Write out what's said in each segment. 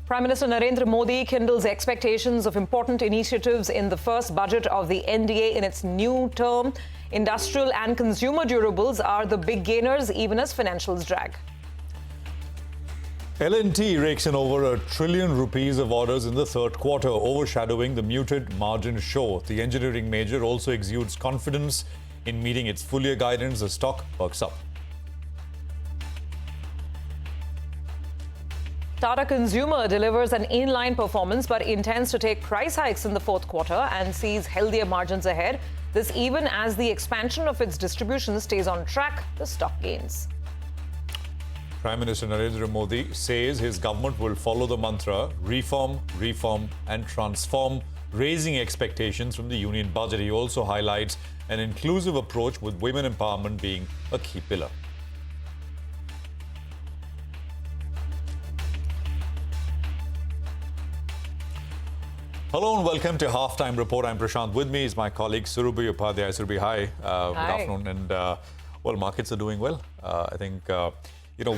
Prime Minister Narendra Modi kindles expectations of important initiatives in the first budget of the NDA in its new term. Industrial and consumer durables are the big gainers, even as financials drag. L&T rakes in over ₹1 trillion of orders in the third quarter, overshadowing the muted margin show. The engineering major also exudes confidence in meeting its full-year guidance. The stock perks up. Tata Consumer delivers an in-line performance but intends to take price hikes in the fourth quarter and sees healthier margins ahead. This even as the expansion of its distribution stays on track, the stock gains. Prime Minister Narendra Modi says his government will follow the mantra reform, reform and transform, raising expectations from the union budget. He also highlights an inclusive approach with women empowerment being a key pillar. Hello and welcome to Halftime Report. I'm Prashant. With me is my colleague Surabhi Upadhyay. Surabhi, hi. Good afternoon. And well, markets are doing well. I think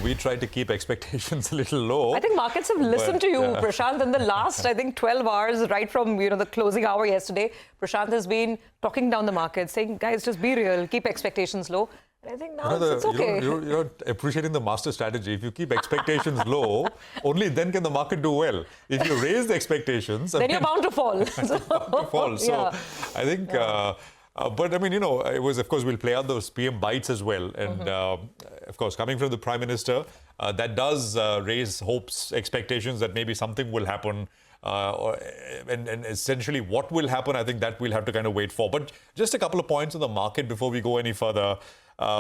we tried to keep expectations a little low. I think markets have listened to you, Prashant, in the last, 12 hours, right from, the closing hour yesterday. Prashant has been talking down the market, saying, guys, just be real, keep expectations low. And I think now it's okay. You're appreciating the master strategy. If you keep expectations low, only then can the market do well. If you raise the expectations... then you're bound to fall. So I think... but I mean, it was, of course, we'll play out those PM bites as well. And of course, coming from the Prime Minister, that does raise hopes, expectations that maybe something will happen. And essentially what will happen, I think that we'll have to kind of wait for. But just a couple of points on the market before we go any further.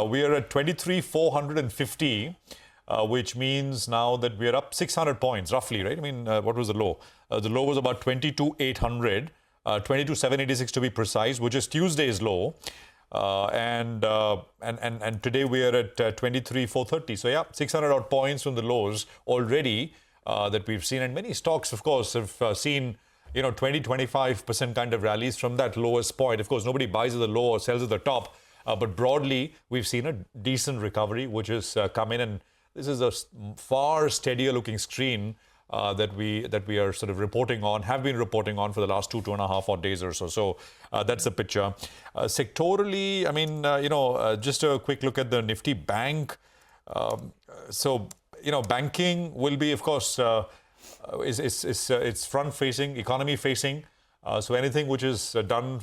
We are at 23,450, which means now that we're up 600 points, roughly, right? I mean, what was the low? The low was about 22,800. 22,786 to be precise, which is Tuesday's low, and today we are at 23,430. So yeah, 600 odd points from the lows already that we've seen, and many stocks, of course, have seen 20-25% kind of rallies from that lowest point. Of course, nobody buys at the low or sells at the top, but broadly we've seen a decent recovery, which has come in, and this is a far steadier looking screen that we are sort of reporting on, have been reporting on for the last 2.5 odd days or so. So that's the picture. Sectorally, I mean, just a quick look at the Nifty Bank. Banking will be, of course, it's front-facing, economy-facing. So anything which is done,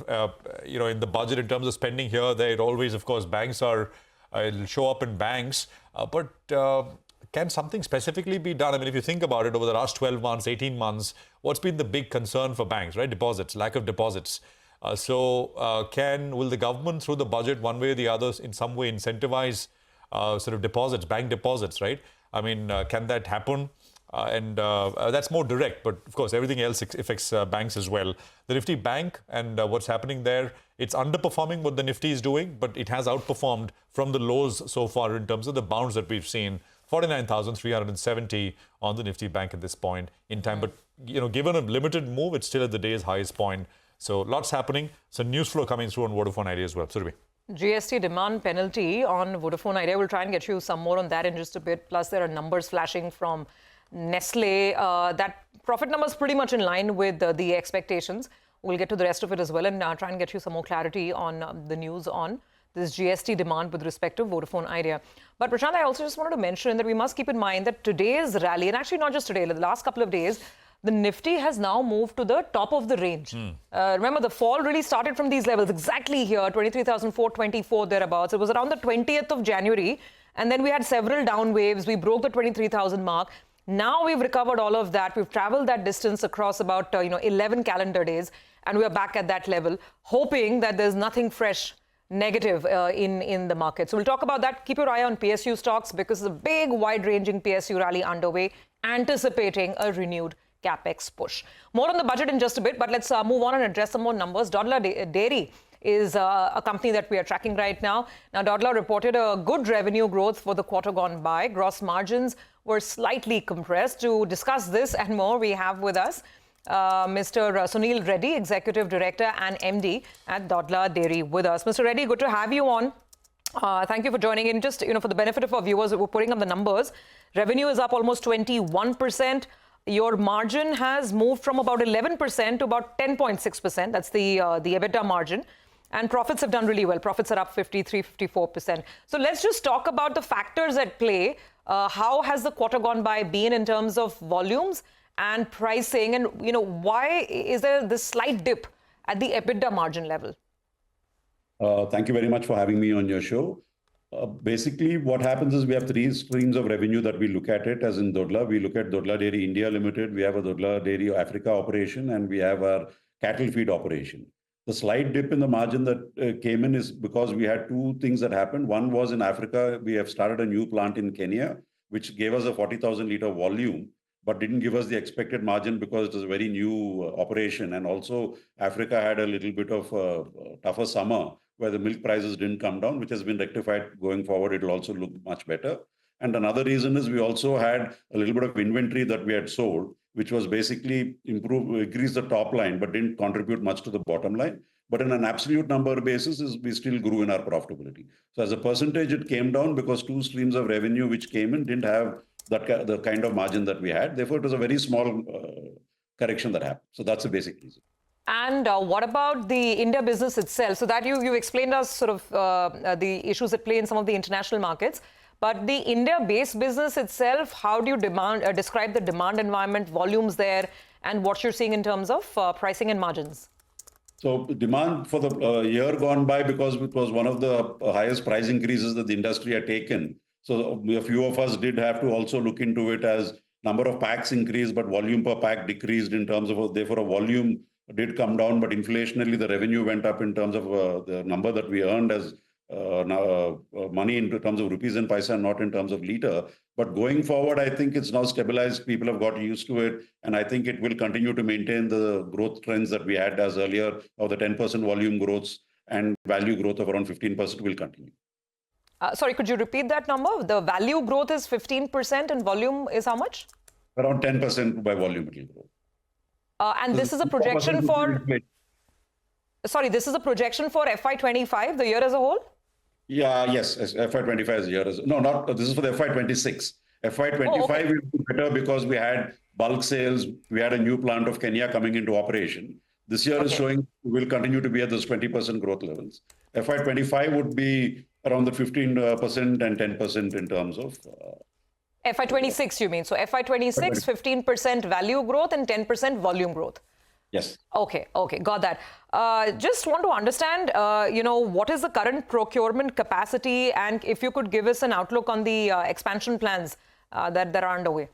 in the budget in terms of spending here, there, it always, of course, banks are, it'll show up in banks. Can something specifically be done? I mean, if you think about it, over the last 12 months, 18 months, what's been the big concern for banks, right? Deposits, lack of deposits. Will the government, through the budget, one way or the other, in some way incentivize sort of deposits, bank deposits, right? I mean, can that happen? That's more direct, but of course, everything else affects banks as well. The Nifty Bank and what's happening there, it's underperforming what the Nifty is doing, but it has outperformed from the lows so far in terms of the bounce that we've seen. 49,370 on the Nifty Bank at this point in time. But, given a limited move, it's still at the day's highest point. So lots happening. So news flow coming through on Vodafone Idea as well. Surabhi. GST demand penalty on Vodafone Idea. We'll try and get you some more on that in just a bit. Plus, there are numbers flashing from Nestle. That profit number is pretty much in line with the expectations. We'll get to the rest of it as well and try and get you some more clarity on the news on this GST demand with respect to Vodafone Idea. But Prashant, I also just wanted to mention that we must keep in mind that today's rally, and actually not just today, the last couple of days, the Nifty has now moved to the top of the range. Remember, the fall really started from these levels, exactly here, 23,424 thereabouts. It was around the 20th of January, and then we had several down waves. We broke the 23,000 mark. Now we've recovered all of that. We've traveled that distance across about 11 calendar days, and we are back at that level, hoping that there's nothing fresh negative in the market. So we'll talk about that. Keep your eye on PSU stocks because there's a big wide-ranging PSU rally underway, anticipating a renewed capex push. More on the budget in just a bit, but let's move on and address some more numbers. Dodla Dairy is a company that we are tracking right now. Now, Dodla reported a good revenue growth for the quarter gone by. Gross margins were slightly compressed. To discuss this and more, we have with us Mr. Sunil Reddy, Executive Director and MD at Dodla Dairy with us. Mr. Reddy, good to have you on. Thank you for joining in. Just, for the benefit of our viewers, we're putting up the numbers. Revenue is up almost 21%. your margin has moved from about 11% to about 10.6%. That's the EBITDA margin. And profits have done really well. Profits are up 53, 54%. So let's just talk about the factors at play. How has the quarter gone by been in terms of volumes and pricing? And, why is there this slight dip at the EBITDA margin level? Thank you very much for having me on your show. Basically, what happens is we have three streams of revenue that we look at it as in Dodla. We look at Dodla Dairy India Limited, we have a Dodla Dairy Africa operation, and we have our cattle feed operation. The slight dip in the margin that came in is because we had two things that happened. One was in Africa, we have started a new plant in Kenya, which gave us a 40,000 litre volume, but didn't give us the expected margin because it was a very new operation. And also Africa had a little bit of a tougher summer where the milk prices didn't come down, which has been rectified going forward. It will also look much better. And another reason is we also had a little bit of inventory that we had sold, which was basically increase the top line, but didn't contribute much to the bottom line. But in an absolute number basis, we still grew in our profitability. So as a percentage, it came down because two streams of revenue which came in didn't have the kind of margin that we had. Therefore, it was a very small correction that happened. So that's the basic reason. And what about the India business itself? So that you explained us sort of the issues at play in some of the international markets. But the India-based business itself, how do you describe the demand environment, volumes there, and what you're seeing in terms of pricing and margins? So demand for the year gone by, because it was one of the highest price increases that the industry had taken. So a few of us did have to also look into it as number of packs increased, but volume per pack decreased in terms of, therefore a volume did come down, but inflationally the revenue went up in terms of the number that we earned as money in terms of rupees and paisa, not in terms of litre. But going forward, I think it's now stabilized. People have got used to it. And I think it will continue to maintain the growth trends that we had as earlier, of the 10% volume growths and value growth of around 15% will continue. Sorry, could you repeat that number? The value growth is 15% and volume is how much? Around 10% by volume it will grow. And this is a projection for... Sorry, this is a projection for FY25, the year as a whole? Yes, FY25 is the year. No, not this is for the FY26. FY25 will be better because we had bulk sales. We had a new plant of Kenya coming into operation. This year is showing will continue to be at those 20% growth levels. FY25 would be around the 15% and 10% in terms of... FY26 you mean? So FY26, 15% value growth and 10% volume growth. Yes. Okay, got that. Just want to understand, what is the current procurement capacity, and if you could give us an outlook on the expansion plans that are underway.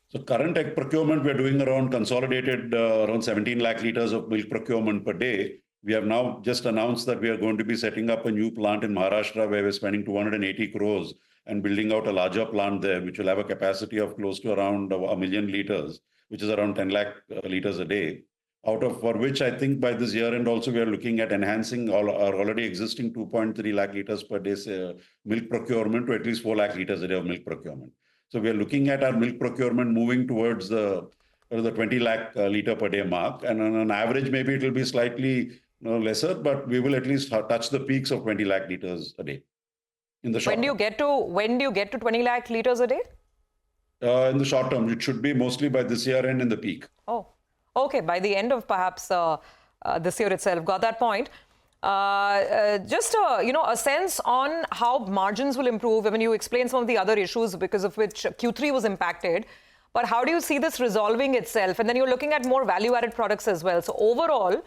So current egg procurement, we're doing around consolidated around 17 lakh litres of milk procurement per day. We have now just announced that we are going to be setting up a new plant in Maharashtra where we're spending 280 crores and building out a larger plant there, which will have a capacity of close to around 1 million litres, which is around 10 lakh litres a day. For which I think by this year end also we are looking at enhancing our already existing 2.3 lakh litres per day milk procurement to at least 4 lakh litres a day of milk procurement. So we are looking at our milk procurement moving towards the 20 lakh litre per day mark. And on an average, maybe it will be slightly lesser, but we will at least touch the peaks of 20 lakh litres a day. In the short when do you get to 20 lakh litres a day? In the short term, it should be mostly by this year end in the peak. Oh. Okay, by the end of perhaps this year itself. Got that point. Just a sense on how margins will improve. I mean, you explained some of the other issues because of which Q3 was impacted. But how do you see this resolving itself? And then you're looking at more value-added products as well. So overall,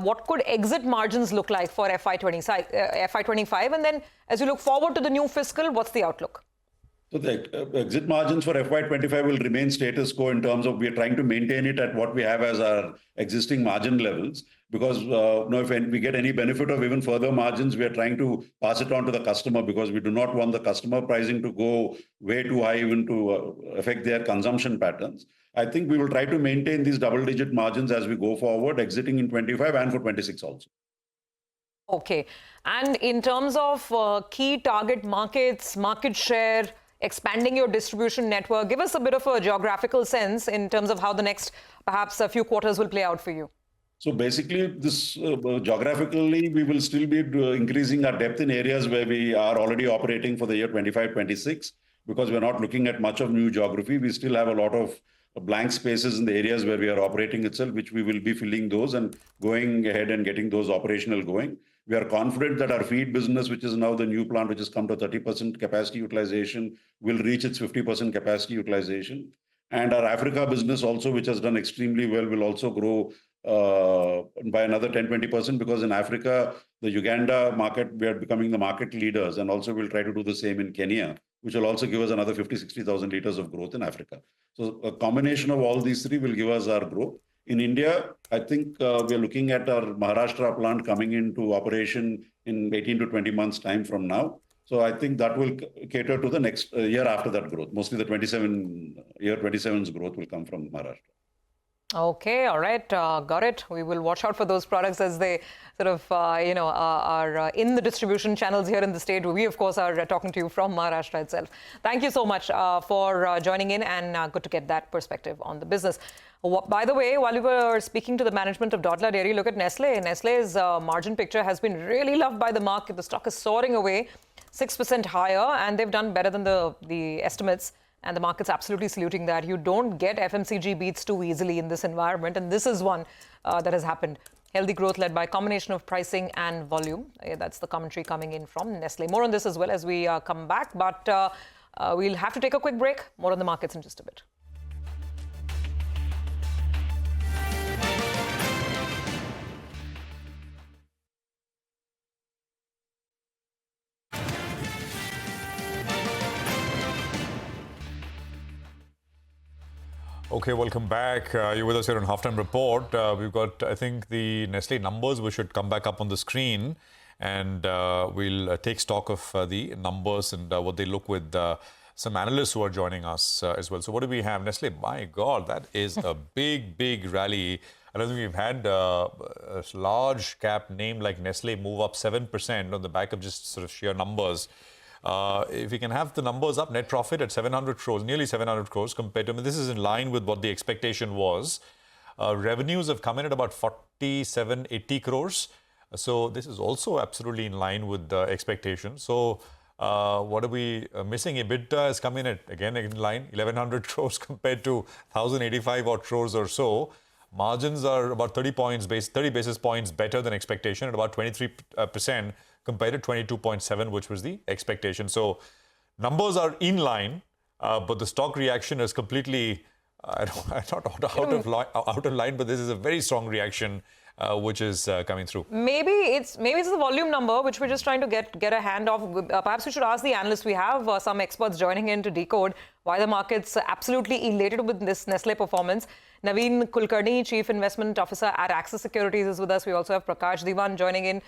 what could exit margins look like for FY25? And then as you look forward to the new fiscal, what's the outlook? So the exit margins for FY25 will remain status quo in terms of we are trying to maintain it at what we have as our existing margin levels. Because if we get any benefit of even further margins, we are trying to pass it on to the customer because we do not want the customer pricing to go way too high even to affect their consumption patterns. I think we will try to maintain these double-digit margins as we go forward, exiting in 25 and for 26 also. Okay. And in terms of key target markets, market share, expanding your distribution network, give us a bit of a geographical sense in terms of how the next, perhaps a few quarters will play out for you. So basically, this geographically, we will still be increasing our depth in areas where we are already operating for the year 25-26, because we're not looking at much of new geography. We still have a lot of blank spaces in the areas where we are operating itself, which we will be filling those and going ahead and getting those operational going. We are confident that our feed business, which is now the new plant, which has come to 30% capacity utilization, will reach its 50% capacity utilization. And our Africa business also, which has done extremely well, will also grow by another 10-20%, because in Africa, the Uganda market, we are becoming the market leaders, and also we'll try to do the same in Kenya, which will also give us another 50-60,000 liters of growth in Africa. So a combination of all these three will give us our growth. In India, I think we are looking at our Maharashtra plant coming into operation in 18 to 20 months time from now. So I think that will cater to the next year after that growth. Mostly the 27's growth will come from Maharashtra. Okay, all right, got it. We will watch out for those products as they sort of, are in the distribution channels here in the state. We, of course, are talking to you from Maharashtra itself. Thank you so much for joining in, and good to get that perspective on the business. By the way, while we were speaking to the management of Dodla Dairy, look at Nestle. Nestle's margin picture has been really loved by the market. The stock is soaring away, 6% higher, and they've done better than the estimates. And the market's absolutely saluting that. You don't get FMCG beats too easily in this environment. And this is one that has happened. Healthy growth led by a combination of pricing and volume. That's the commentary coming in from Nestle. More on this as well as we come back. But we'll have to take a quick break. More on the markets in just a bit. Okay, welcome back. You're with us here on Halftime Report. We've got, I think, the Nestle numbers which should come back up on the screen. And we'll take stock of the numbers and what they look with some analysts who are joining us as well. So what do we have? Nestle, my God, that is a big rally. I don't think we've had a large cap name like Nestle move up 7% on the back of just sort of sheer numbers. If we can have the numbers up, net profit at 700 crores, nearly 700 crores compared to, I mean, this is in line with what the expectation was. Revenues have come in at about 47, 80 crores. So this is also absolutely in line with the expectation. So what are we missing? EBITDA has come in at, again, in line, 1100 crores compared to 1085 odd crores or so. Margins are about 30 basis points better than expectation at about 23%. Compared to 22.7, which was the expectation. So numbers are in line, but the stock reaction is completely, not out of line, but this is a very strong reaction which is coming through. Maybe it's the volume number which we're just trying to get a hand of. Perhaps we should ask the analysts. We have some experts joining in to decode why the market's absolutely elated with this Nestle performance. Naveen Kulkarni, Chief Investment Officer at Axis Securities, is with us. We also have Prakash Diwan joining in.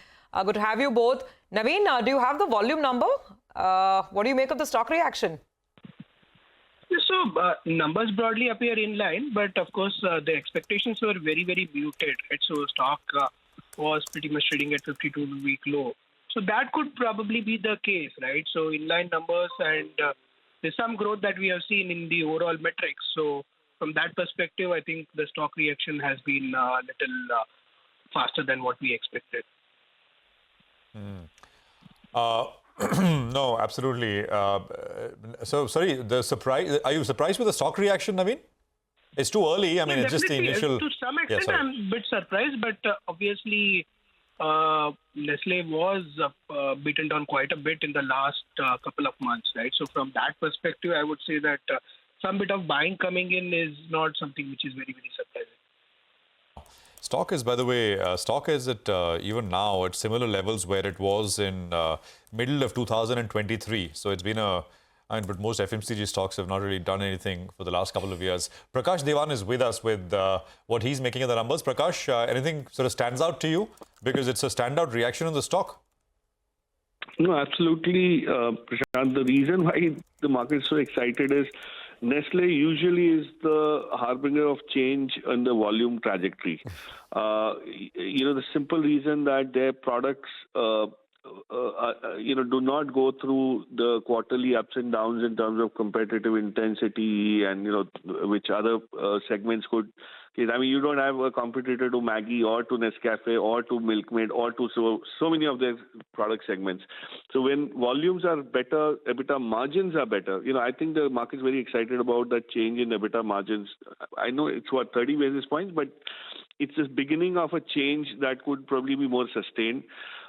Good to have you both. Naveen, do you have the volume number? What do you make of the stock reaction? So numbers broadly appear in line, but of course the expectations were very muted. Right? So stock was pretty much trading at 52-week low. So that could probably be the case, right? So inline numbers, and there's some growth that we have seen in the overall metrics. So from that perspective, I think the stock reaction has been a little faster than what we expected. No, absolutely. So, sorry, are you surprised with the stock reaction, Naveen? It's too early. I mean, it's just the initial... To some extent, I'm a bit surprised, but obviously, Nestle was beaten down quite a bit in the last couple of months, right? So from that perspective, I would say that some bit of buying coming in is not something which is very surprising. Stock is, by the way, at even now at similar levels where it was in middle of 2023. So it's been but most FMCG stocks have not really done anything for the last couple of years. Prakash Devan is with us with what he's making of the numbers. Prakash, anything sort of stands out to you? Because it's a standout reaction in the stock. No, absolutely, Prashant. The reason why the market is so excited is Nestle usually is the harbinger of change in the volume trajectory. The simple reason that their products do not go through the quarterly ups and downs in terms of competitive intensity and, which other segments could. I mean, you don't have a competitor to Maggi or to Nescafe or to Milkmaid or to so many of their product segments. So when volumes are better, EBITDA margins are better. I think the market is very excited about that change in EBITDA margins. I know it's 30 basis points, but it's the beginning of a change that could probably be more sustained.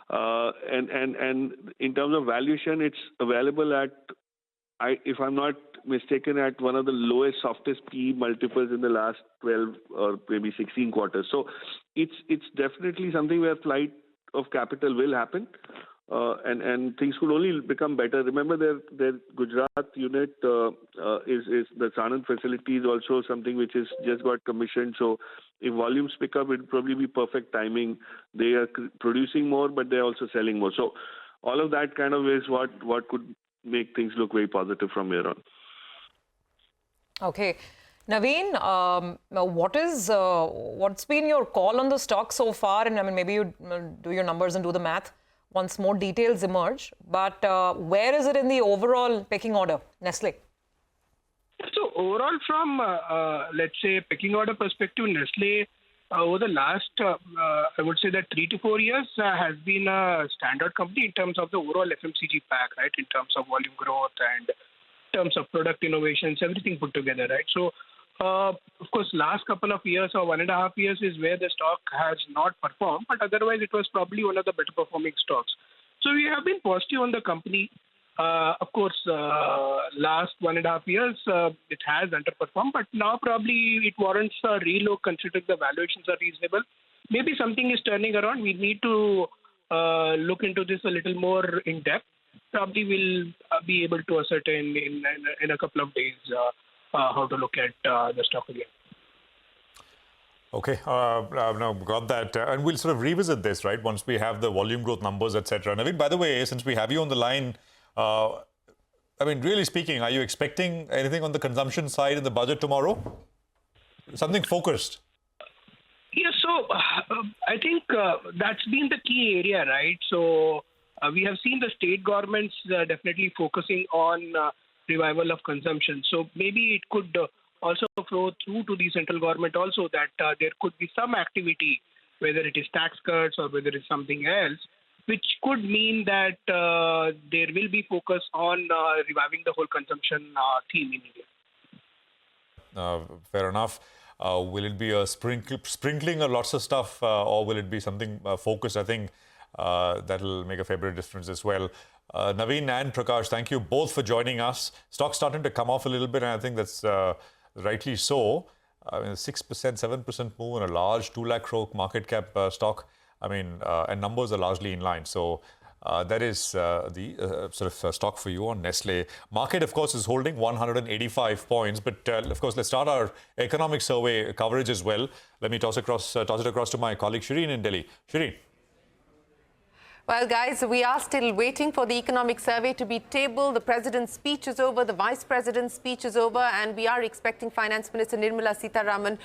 And in terms of valuation, it's available at, if I'm not mistaken, at one of the lowest, softest PE multiples in the last 12 or maybe 16 quarters. So it's definitely something where flight of capital will happen, and things could only become better. Remember, their Gujarat unit is the Sanand facility is also something which is just got commissioned. So if volumes pick up, it'll probably be perfect timing. They are producing more, but they're also selling more. So all of that kind of is what could make things look very positive from here on. Okay. Naveen, what's been your call on the stock so far? And I mean, maybe you do your numbers and do the math once more details emerge. But where is it in the overall pecking order, Nestle? So overall, from let's say pecking order perspective, Nestle over the last I would say that 3 to 4 years has been a standard company in terms of the overall FMCG pack, right? In terms of volume growth and terms of product innovations, everything put together, right? So, of course, last couple of years or 1.5 years is where the stock has not performed, but otherwise it was probably one of the better performing stocks. So we have been positive on the company. Of course, last 1.5 years, it has underperformed, but now probably it warrants a relook considering the valuations are reasonable. Maybe something is turning around. We need to look into this a little more in depth. Probably we'll be able to ascertain in a couple of days how to look at the stock again. Okay, now got that. And we'll sort of revisit this, right, once we have the volume growth numbers, etc. Naveen, by the way, since we have you on the line, I mean, really speaking, are you expecting anything on the consumption side in the budget tomorrow? Something focused? Yeah, so I think that's been the key area, right? So we have seen the state governments definitely focusing on revival of consumption. So maybe it could also flow through to the central government also that there could be some activity, whether it is tax cuts or whether it's something else, which could mean that there will be focus on reviving the whole consumption theme in India. Fair enough. Will it be a sprinkling of lots of stuff or will it be something focused? I think that'll make a fair bit of difference as well. Naveen and Prakash, thank you both for joining us. Stock's starting to come off a little bit, and I think that's rightly so. I mean, 6%, 7% move in a large 2 lakh crore market cap stock. I mean, and numbers are largely in line. So that is the sort of stock for you on Nestle. Market, of course, is holding 185 points. But of course, let's start our economic survey coverage as well. Let me toss it across to my colleague Shireen in Delhi. Shireen. Well, guys, we are still waiting for the economic survey to be tabled. The president's speech is over, the vice president's speech is over, and we are expecting Finance Minister Nirmala Sitharaman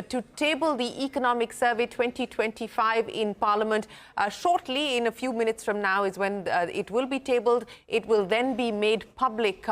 to table the economic survey 2025 in Parliament. Shortly, in a few minutes from now, is when it will be tabled. It will then be made public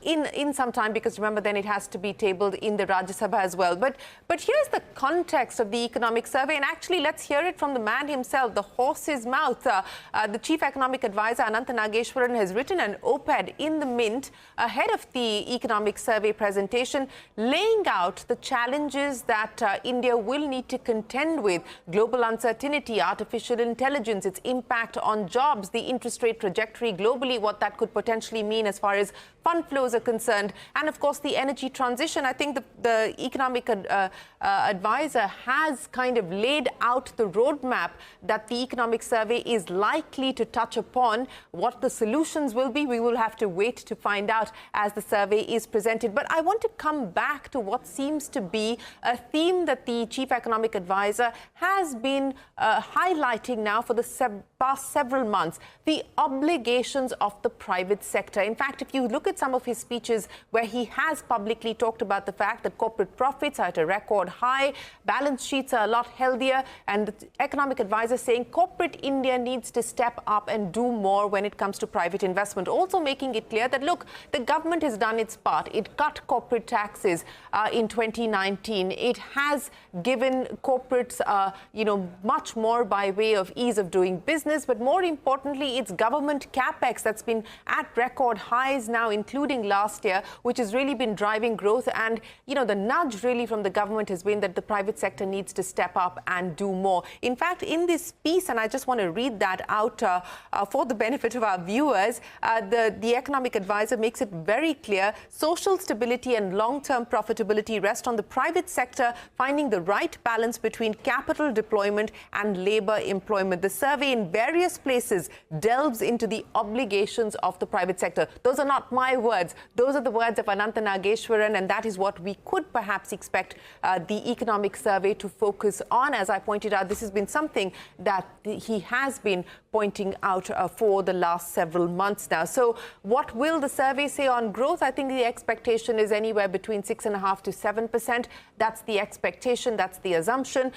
in some time, because remember, then it has to be tabled in the Rajya Sabha as well. But here's the context of the economic survey, and actually, let's hear it from the man himself, the horse's mouth. The Chief Economic Advisor, Anantha Nageshwaran, has written an op-ed in the Mint ahead of the economic survey presentation, laying out the challenges that India will need to contend with: global uncertainty, artificial intelligence, its impact on jobs, the interest rate trajectory globally, what that could potentially mean as far as fund flows are concerned, and of course the energy transition. I think the economic advisor has kind of laid out the roadmap that the economic survey is likely to touch upon. What the solutions will be, we will have to wait to find out as the survey is presented. But I want to come back to what seems to be a theme that the Chief Economic Advisor has been highlighting now for the past several months: the obligations of the private sector. In fact, if you look at some of his speeches where he has publicly talked about the fact that corporate profits are at a record high, balance sheets are a lot healthier, and the Economic Advisor saying corporate India India needs to step up and do more when it comes to private investment. Also making it clear that, look, the government has done its part. It cut corporate taxes in 2019. It has given corporates, much more by way of ease of doing business. But more importantly, it's government capex that's been at record highs now, including last year, which has really been driving growth. And, the nudge really from the government has been that the private sector needs to step up and do more. In fact, in this piece, and I just want to read that out for the benefit of our viewers, the economic advisor makes it very clear: social stability and long-term profitability rest on the private sector finding the right balance between capital deployment and labor employment. The survey in various places delves into the obligations of the private sector. Those are not my words. Those are the words of Anantha Nageshwaran, and that is what we could perhaps expect the economic survey to focus on. As I pointed out, this has been something that he has been pointing out for the last several months now. So what will the survey say on growth? I think the expectation is anywhere between 6.5% to 7%. That's the expectation. That's the assumption.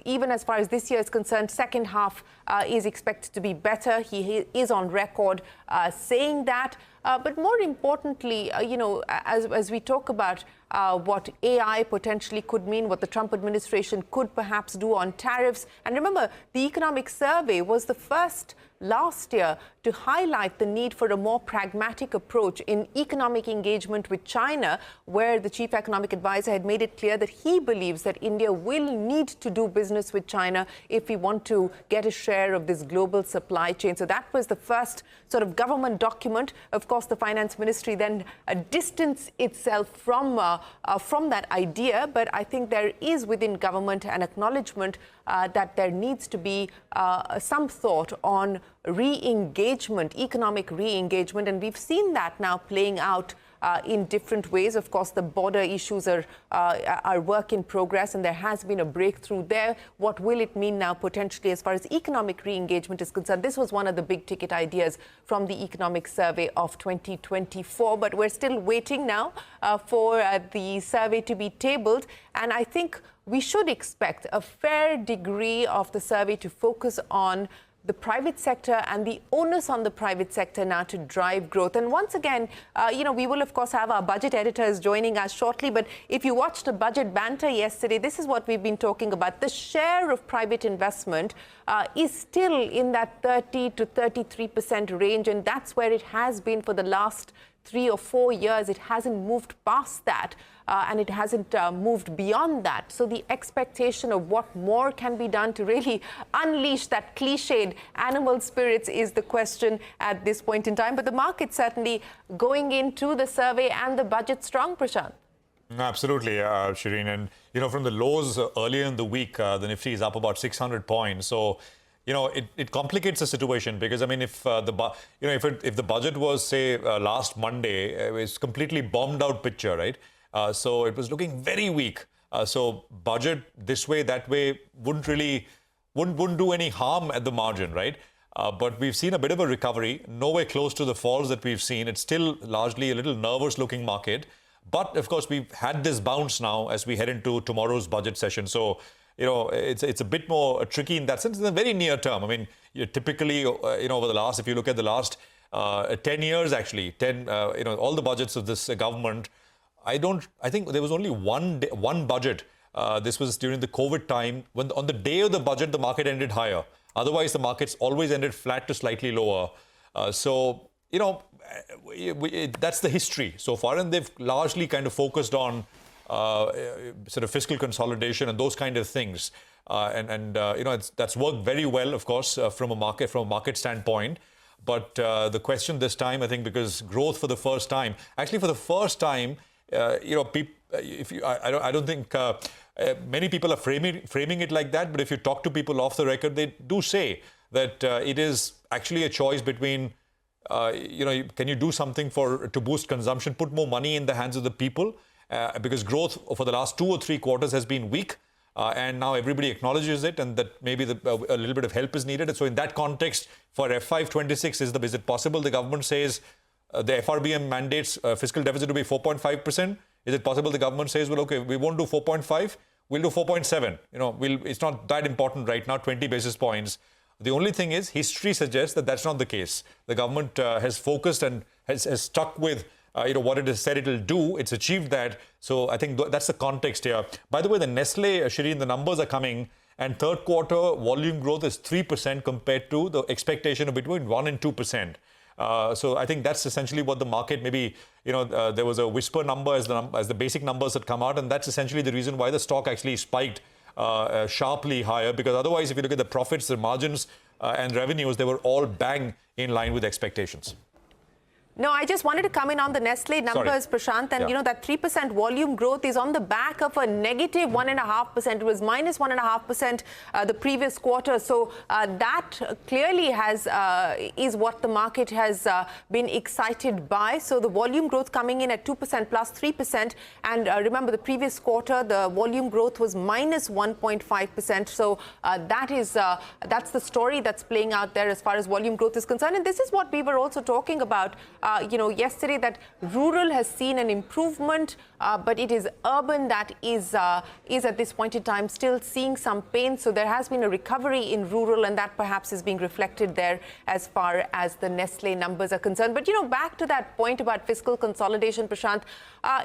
Even as far as this year is concerned, second half is expected to be better. He is on record saying that. But more importantly, as we talk about what AI potentially could mean, what the Trump administration could perhaps do on tariffs. And remember, the economic survey was the first last year to highlight the need for a more pragmatic approach in economic engagement with China, where the chief economic advisor had made it clear that he believes that India will need to do business with China if we want to get a share of this global supply chain. So that was the first sort of government document. Of course, the finance ministry then distanced itself from that idea. But I think there is within government an acknowledgement that there needs to be some thought on re-engagement, economic re-engagement. And we've seen that now playing out in different ways. Of course, the border issues are work in progress, and there has been a breakthrough there. What will it mean now potentially as far as economic re-engagement is concerned? This was one of the big ticket ideas from the economic survey of 2024, but we're still waiting now for the survey to be tabled. And I think we should expect a fair degree of the survey to focus on the private sector and the onus on the private sector now to drive growth. And once again, we will, of course, have our budget editors joining us shortly. But if you watched the budget banter yesterday, this is what we've been talking about. The share of private investment is still in that 30 to 33% range. And that's where it has been for the last 3 or 4 years. It hasn't moved past that. And it hasn't moved beyond that. So the expectation of what more can be done to really unleash that cliched animal spirits is the question at this point in time. But the market certainly going into the survey and the budget strong, Prashant. Absolutely, Shireen. And, from the lows earlier in the week, the Nifty is up about 600 points. So, it complicates the situation because, I mean, if the budget was, say, last Monday, it was completely bombed out picture, right? So it was looking very weak. So budget this way, that way wouldn't do any harm at the margin, right? But we've seen a bit of a recovery, nowhere close to the falls that we've seen. It's still largely a little nervous-looking market. But, of course, we've had this bounce now as we head into tomorrow's budget session. So, it's a bit more tricky in that sense in the very near term. I mean, typically, over the last, if you look at the last 10 years, actually, all the budgets of this government, I think there was only one budget. This was during the COVID time, when on the day of the budget, the market ended higher. Otherwise, the markets always ended flat to slightly lower. So, that's the history so far. And they've largely kind of focused on sort of fiscal consolidation and those kind of things. That's worked very well, of course, from a market standpoint. But the question this time, I think, because growth for the first time, I don't think many people are framing it like that. But if you talk to people off the record, they do say that it is actually a choice between, can you do something to boost consumption, put more money in the hands of the people, because growth for the last 2 or 3 quarters has been weak. And now everybody acknowledges it, and that maybe a little bit of help is needed. And so in that context, for FY26, is it possible the government says the FRBM mandates fiscal deficit to be 4.5%? Is it possible the government says, well, okay, we won't do 4.5, we'll do 4.7. It's not that important right now, 20 basis points. The only thing is, history suggests that that's not the case. The government has focused and has stuck with what it has said it will do. It's achieved that. So I think that's the context here. By the way, the Nestle, Shireen, the numbers are coming, and third quarter volume growth is 3% compared to the expectation of between 1 and 2%. So I think that's essentially what the market maybe, there was a whisper number as the basic numbers had come out, and that's essentially the reason why the stock actually spiked sharply higher, because otherwise, if you look at the profits, the margins and revenues, they were all bang in line with expectations. No, I just wanted to come in on the Nestle numbers, Prashant, and that 3% volume growth is on the back of a negative 1.5%. It was minus 1.5% the previous quarter. So that clearly is what the market has been excited by. So the volume growth coming in at 2% plus 3%. And remember, the previous quarter, the volume growth was minus 1.5%. So that's the story that's playing out there as far as volume growth is concerned. And this is what we were also talking about yesterday, that rural has seen an improvement, but it is urban that is at this point in time still seeing some pain. So there has been a recovery in rural, and that perhaps is being reflected there as far as the Nestle numbers are concerned. But, back to that point about fiscal consolidation, Prashant,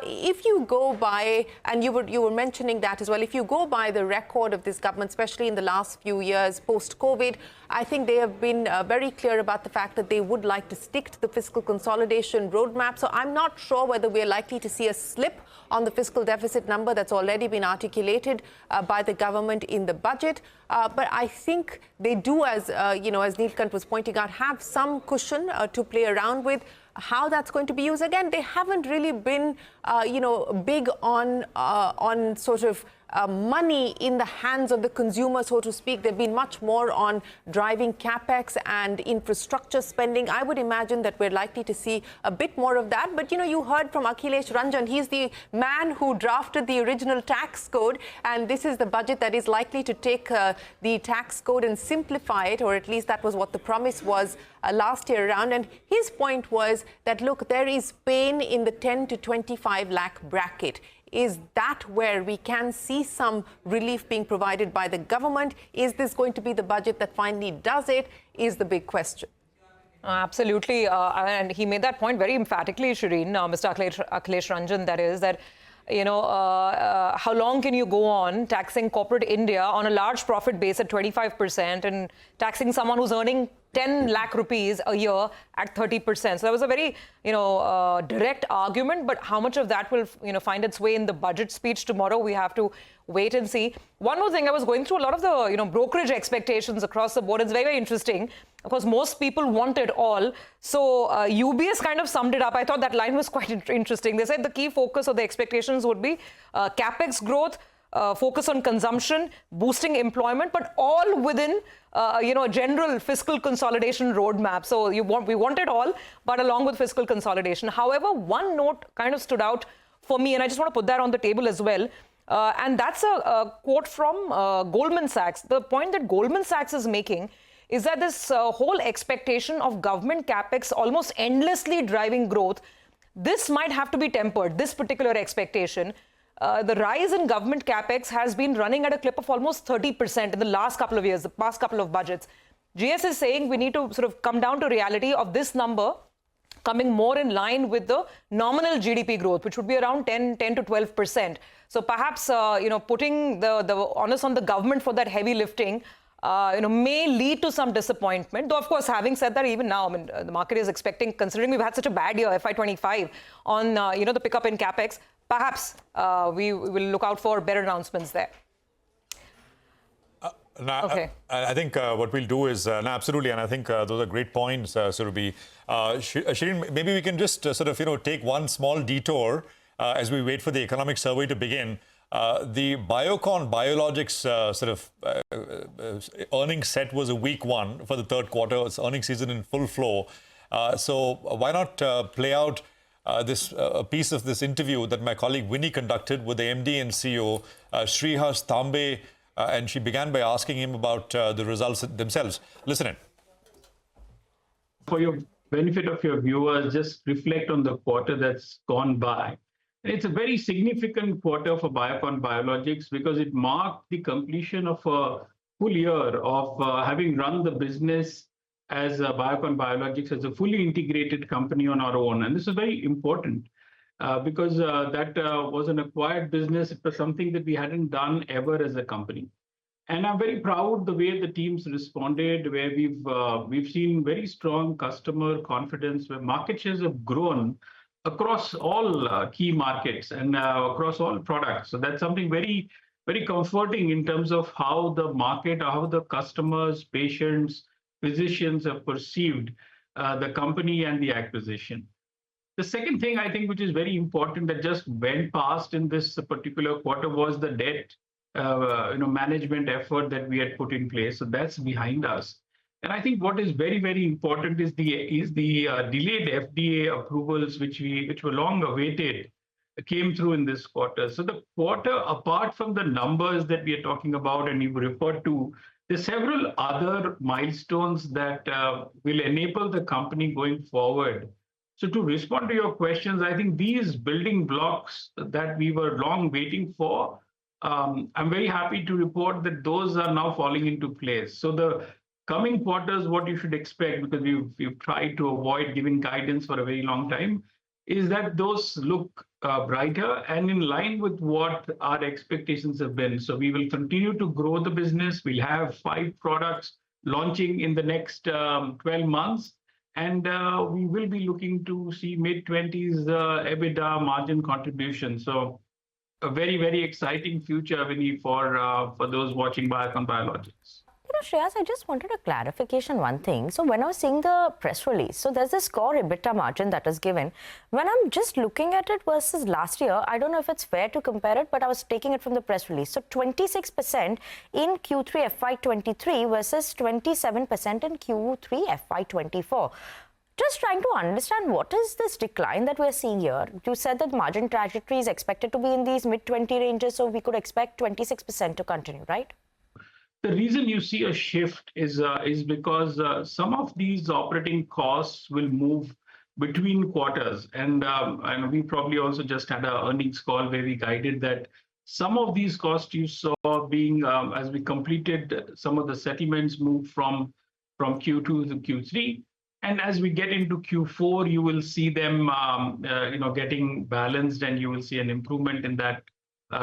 if you go by, and you were mentioning that as well, if you go by the record of this government, especially in the last few years post-COVID, I think they have been very clear about the fact that they would like to stick to the fiscal consolidation roadmap. So I'm not sure whether we're likely to see a slip on the fiscal deficit number that's already been articulated by the government in the budget. But I think they do, as Neelkant was pointing out, have some cushion to play around with. How that's going to be used, again, they haven't really been, big on sort of money in the hands of the consumer, so to speak. They've been much more on driving capex and infrastructure spending. I would imagine that we're likely to see a bit more of that. But, you heard from Akhilesh Ranjan. He's the man who drafted the original tax code. And this is the budget that is likely to take the tax code and simplify it, or at least that was what the promise was last year around. And his point was that, look, there is pain in the 10 to 25 lakh bracket. Is that where we can see some relief being provided by the government? Is this going to be the budget that finally does it? Is the big question. Absolutely. And he made that point very emphatically, Shireen, Mr. Akhilesh Ranjan, that is, that how long can you go on taxing corporate India on a large profit base at 25% and taxing someone who's earning 10 lakh rupees a year at 30%. So that was a very, direct argument. But how much of that will, find its way in the budget speech tomorrow? We have to wait and see. One more thing, I was going through a lot of the, brokerage expectations across the board. It's very, very interesting. Of course, most people want it all. So UBS kind of summed it up. I thought that line was quite interesting. They said the key focus of the expectations would be capex growth, focus on consumption, boosting employment, but all within a general fiscal consolidation roadmap. So we want it all, but along with fiscal consolidation. However, one note kind of stood out for me, and I just want to put that on the table as well. And that's a quote from Goldman Sachs. The point that Goldman Sachs is making is that this whole expectation of government capex almost endlessly driving growth, this might have to be tempered, this particular expectation. The rise in government capex has been running at a clip of almost 30% in the last couple of years, the past couple of budgets. GS is saying we need to sort of come down to reality of this number coming more in line with the nominal GDP growth, which would be around 10 to 12%. So perhaps, putting the onus on the government for that heavy lifting, may lead to some disappointment. Though, of course, having said that, even now, the market is expecting, considering we've had such a bad year, FY25, on, the pickup in capex, perhaps we will look out for better announcements there. Okay. I think what we'll do is, absolutely, and I think those are great points, Surabhi. Shireen, maybe we can just take one small detour as we wait for the economic survey to begin. The Biocon Biologics earnings set was a weak one for the third quarter. It's earnings season in full flow. So why not play out this piece of this interview that my colleague Winnie conducted with the MD and CEO, Srihas Tambe, and she began by asking him about the results themselves. Listen in. For your benefit of your viewers, just reflect on the quarter that's gone by. It's a very significant quarter for Biocon Biologics because it marked the completion of a full year of having run the business as Biocon Biologics as a fully integrated company on our own. And this is very important because that was an acquired business. It was something that we hadn't done ever as a company. And I'm very proud the way the teams responded, where we've seen very strong customer confidence, where market shares have grown across all key markets and across all products. So that's something very, very comforting in terms of how the market, how the customers, patients, physicians have perceived the company and the acquisition. The second thing I think which is very important that just went past in this particular quarter was the debt management effort that we had put in place. So that's behind us. And I think what is very, very important is the delayed FDA approvals, which were long awaited, came through in this quarter. So the quarter, apart from the numbers that we are talking about and you referred to, there's several other milestones that will enable the company going forward. So to respond to your questions, I think these building blocks that we were long waiting for, I'm very happy to report that those are now falling into place. So the coming quarters, what you should expect, because we've tried to avoid giving guidance for a very long time, is that those look brighter and in line with what our expectations have been. So we will continue to grow the business. We'll have 5 products launching in the next 12 months. And we will be looking to see mid-20s EBITDA margin contribution. So a very, very exciting future, Vinny, for those watching Biocon Biologics. Shreyas, I just wanted a clarification one thing. So when I was seeing the press release, so there's this core EBITDA margin that is given. When I'm just looking at it versus last year, I don't know if it's fair to compare it, but I was taking it from the press release. So 26% in Q3 FY23 versus 27% in Q3 FY24. Just trying to understand what is this decline that we're seeing here. You said that margin trajectory is expected to be in these mid-20 ranges, so we could expect 26% to continue, right? The reason you see a shift is because some of these operating costs will move between quarters. And we probably also just had an earnings call where we guided that some of these costs you saw being, as we completed some of the settlements, moved from Q2 to Q3. And as we get into Q4, you will see them, getting balanced, and you will see an improvement in that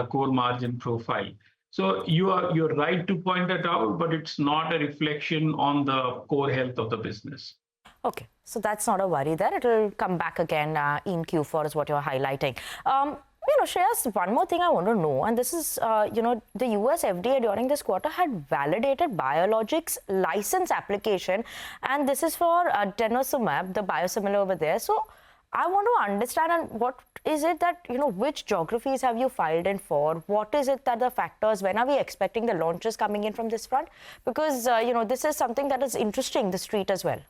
core margin profile. So you're right to point that out, but it's not a reflection on the core health of the business. Okay, so that's not a worry there. It'll come back again in Q4 is what you're highlighting. Shreyas, one more thing I want to know, and this is, the US FDA during this quarter had validated biologics license application, and this is for denosumab, the biosimilar over there. So I want to understand, and what is it that, which geographies have you filed in for? What is it that the factors, when are we expecting the launches coming in from this front? Because, this is something that is interesting the street as well.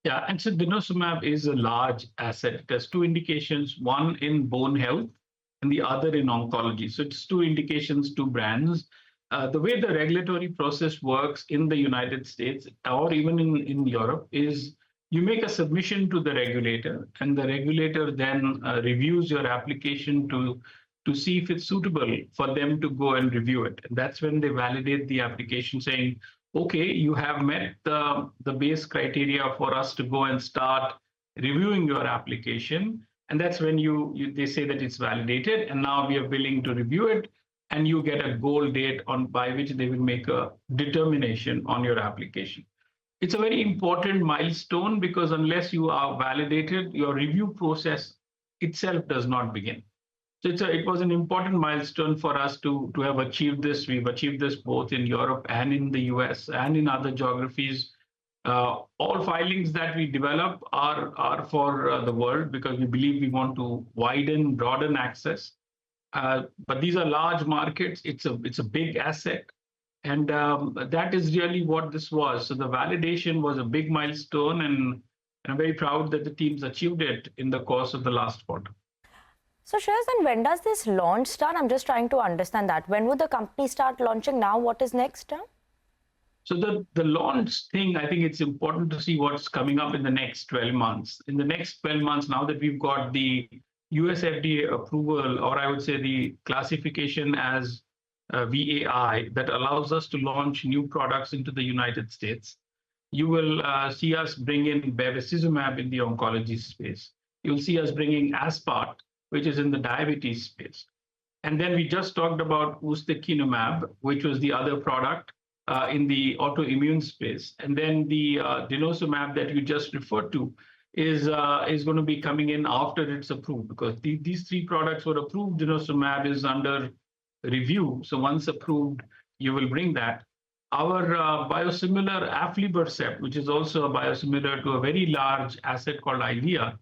Yeah, and so denosumab is a large asset. It has 2 indications, one in bone health and the other in oncology. So it's 2 indications, 2 brands. The way the regulatory process works in the United States or even in Europe is you make a submission to the regulator, and the regulator then reviews your application to see if it's suitable for them to go and review it. And that's when they validate the application saying, okay, you have met the base criteria for us to go and start reviewing your application. And that's when they say that it's validated, and now we are willing to review it, and you get a goal date by which they will make a determination on your application. It's a very important milestone because unless you are validated, your review process itself does not begin. So it was an important milestone for us to have achieved this. We've achieved this both in Europe and in the US and in other geographies. All filings that we develop are for the world because we believe we want to broaden access. But these are large markets. It's a big asset. And that is really what this was. So the validation was a big milestone, and I'm very proud that the teams achieved it in the course of the last quarter. So Shreyas, then when does this launch start? I'm just trying to understand that. When would the company start launching? Now, what is next? So the launch thing, I think it's important to see what's coming up in the next 12 months. In the next 12 months, now that we've got the US FDA approval, or I would say the classification as VAI, that allows us to launch new products into the United States. You will see us bring in bevacizumab in the oncology space. You'll see us bringing aspart, which is in the diabetes space. And then we just talked about ustekinumab, which was the other product in the autoimmune space. And then the denosumab that you just referred to is going to be coming in after it's approved, because these three products were approved. Denosumab is under review. So once approved, you will bring that. Our biosimilar aflibercept, which is also a biosimilar to a very large asset called Eylea,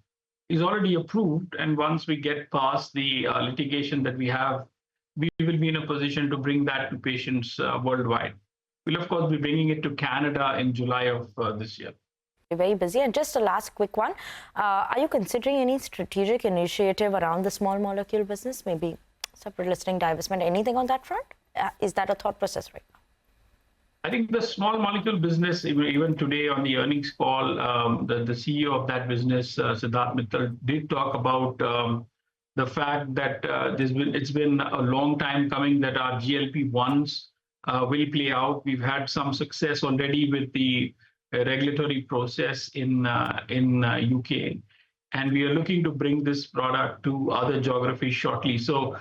is already approved. And once we get past the litigation that we have, we will be in a position to bring that to patients worldwide. We'll, of course, be bringing it to Canada in July of this year. Very busy. And just a last quick one. Are you considering any strategic initiative around the small molecule business? Maybe separate listing, divestment, anything on that front? Is that a thought process right now? I think the small molecule business, even today on the earnings call, the CEO of that business, Siddharth Mittal, did talk about the fact that it's been a long time coming that our GLP-1s will play out. We've had some success already with the regulatory process in UK, and we are looking to bring this product to other geographies shortly. So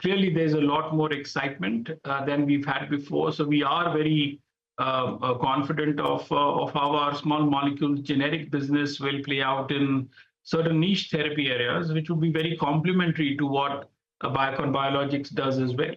clearly, there's a lot more excitement than we've had before. So we are very confident of how our small molecule generic business will play out in certain niche therapy areas, which would be very complementary to what Biocon Biologics does as well.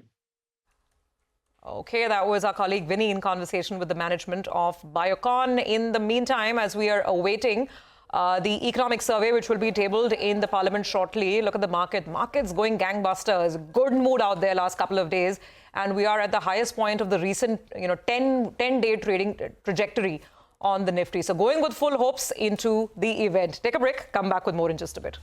Okay, that was our colleague Vinny in conversation with the management of Biocon. In the meantime, as we are awaiting the economic survey, which will be tabled in the parliament shortly, look at the market. Market's going gangbusters. Good mood out there last couple of days. And we are at the highest point of the recent 10-day trading trajectory on the Nifty. So going with full hopes into the event. Take a break. Come back with more in just a bit.